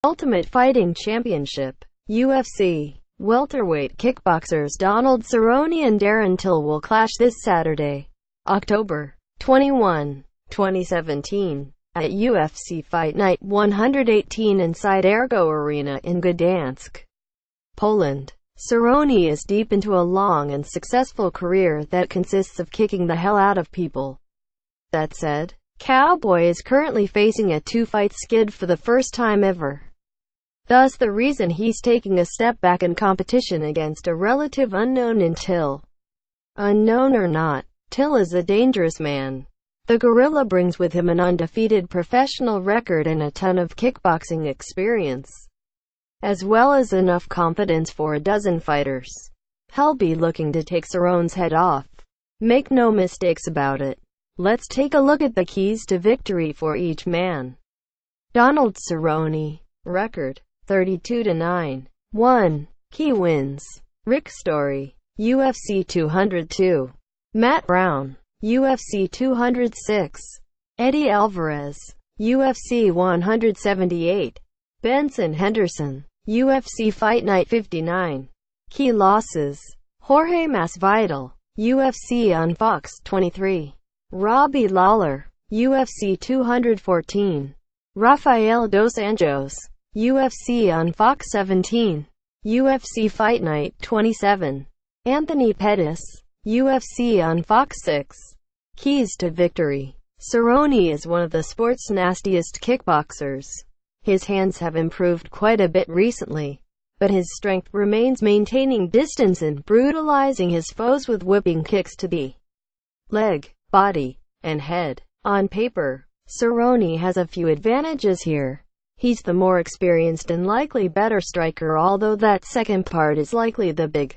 Ultimate Fighting Championship, UFC. Welterweight kickboxers Donald Cerrone and Darren Till will clash this Saturday, October 21, 2017, at UFC Fight Night 118 inside Ergo Arena in Gdansk, Poland. Cerrone is deep into a long and successful career that consists of kicking the hell out of people. That said, Cowboy is currently facing a two-fight skid for the first time ever. Thus the reason he's taking a step back in competition against a relative unknown in Till. Unknown or not, Till is a dangerous man. The gorilla brings with him an undefeated professional record and a ton of kickboxing experience, as well as enough confidence for a dozen fighters. He'll be looking to take Cerrone's head off. Make no mistakes about it. Let's take a look at the keys to victory for each man. Donald Cerrone. Record: 32-9. 1. Key wins: Rick Story, UFC 202. Matt Brown, UFC 206. Eddie Alvarez, UFC 178. Benson Henderson, UFC Fight Night 59. Key losses: Jorge Masvidal, UFC on Fox 23. Robbie Lawler, UFC 214. Rafael dos Anjos, UFC on Fox 17. UFC Fight Night 27. Anthony Pettis, UFC on Fox 6. Keys to victory: Cerrone is one of the sport's nastiest kickboxers. His hands have improved quite a bit recently, but his strength remains maintaining distance and brutalizing his foes with whipping kicks to the leg, body, and head. On paper, Cerrone has a few advantages here. He's the more experienced and likely better striker, although that second part is likely the big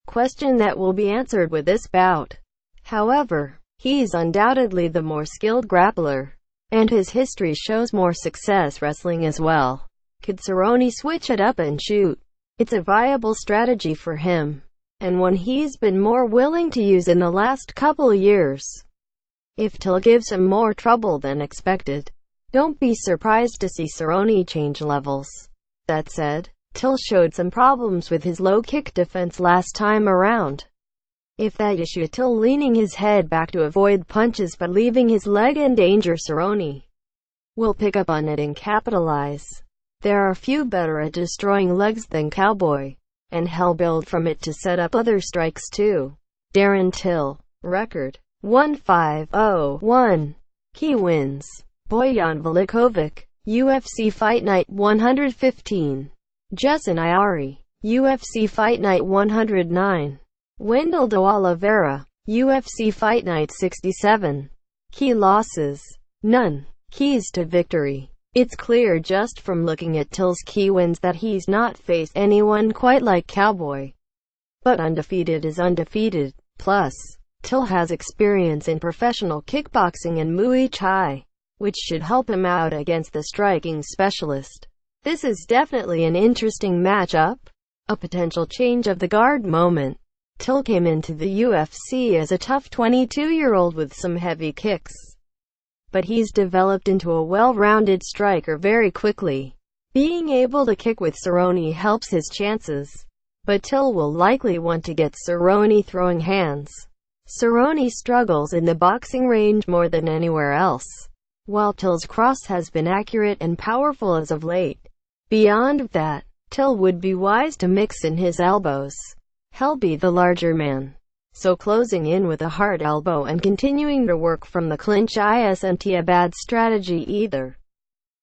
question that will be answered with this bout. However, he's undoubtedly the more skilled grappler, and his history shows more success wrestling as well. Could Cerrone switch it up and shoot? It's a viable strategy for him, and one he's been more willing to use in the last couple years. If Till gives him more trouble than expected, don't be surprised to see Cerrone change levels. That said, Till showed some problems with his low kick defense last time around. If that issue Till leaning his head back to avoid punches but leaving his leg in danger, Cerrone will pick up on it and capitalize. There are few better at destroying legs than Cowboy, and he'll build from it to set up other strikes too. Darren Till. Record: 1-5-0-1. Key wins: Bojan Velikovic, UFC Fight Night 115. Jason Iari, UFC Fight Night 109. Wendell de Oliveira, UFC Fight Night 67. Key losses: none. Keys to victory: it's clear just from looking at Till's key wins that he's not faced anyone quite like Cowboy. But undefeated is undefeated. Plus, Till has experience in professional kickboxing and Muay Thai, which should help him out against the striking specialist. This is definitely an interesting matchup. A potential change of the guard moment. Till came into the UFC as a tough 22-year-old with some heavy kicks, but he's developed into a well-rounded striker very quickly. Being able to kick with Cerrone helps his chances, but Till will likely want to get Cerrone throwing hands. Cerrone struggles in the boxing range more than anywhere else, while Till's cross has been accurate and powerful as of late. Beyond that, Till would be wise to mix in his elbows. He'll be the larger man, so closing in with a hard elbow and continuing to work from the clinch isn't a bad strategy either.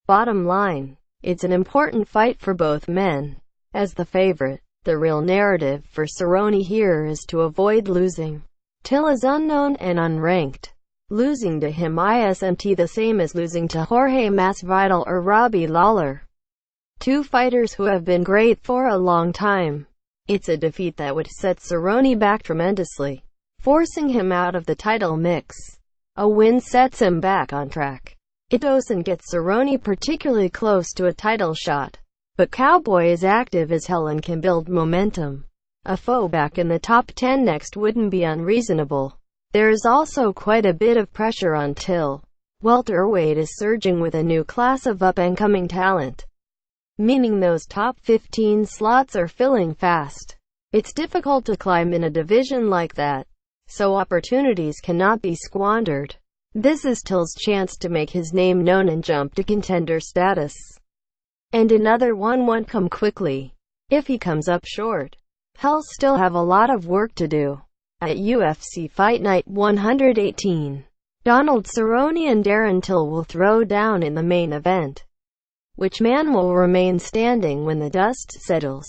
Bottom line, it's an important fight for both men. As the favorite, the real narrative for Cerrone here is to avoid losing. Till is unknown and unranked. Losing to him isn't the same as losing to Jorge Masvidal or Robbie Lawler, two fighters who have been great for a long time. It's a defeat that would set Cerrone back tremendously, forcing him out of the title mix. A win sets him back on track. It doesn't get Cerrone particularly close to a title shot, but Cowboy is active as hell and can build momentum. A foe back in the top 10 next wouldn't be unreasonable. There is also quite a bit of pressure on Till. Welterweight is surging with a new class of up-and-coming talent, meaning those top 15 slots are filling fast. It's difficult to climb in a division like that, so opportunities cannot be squandered. This is Till's chance to make his name known and jump to contender status. And another one won't come quickly. If he comes up short, he'll still have a lot of work to do. At UFC Fight Night 118, Donald Cerrone and Darren Till will throw down in the main event. Which man will remain standing when the dust settles?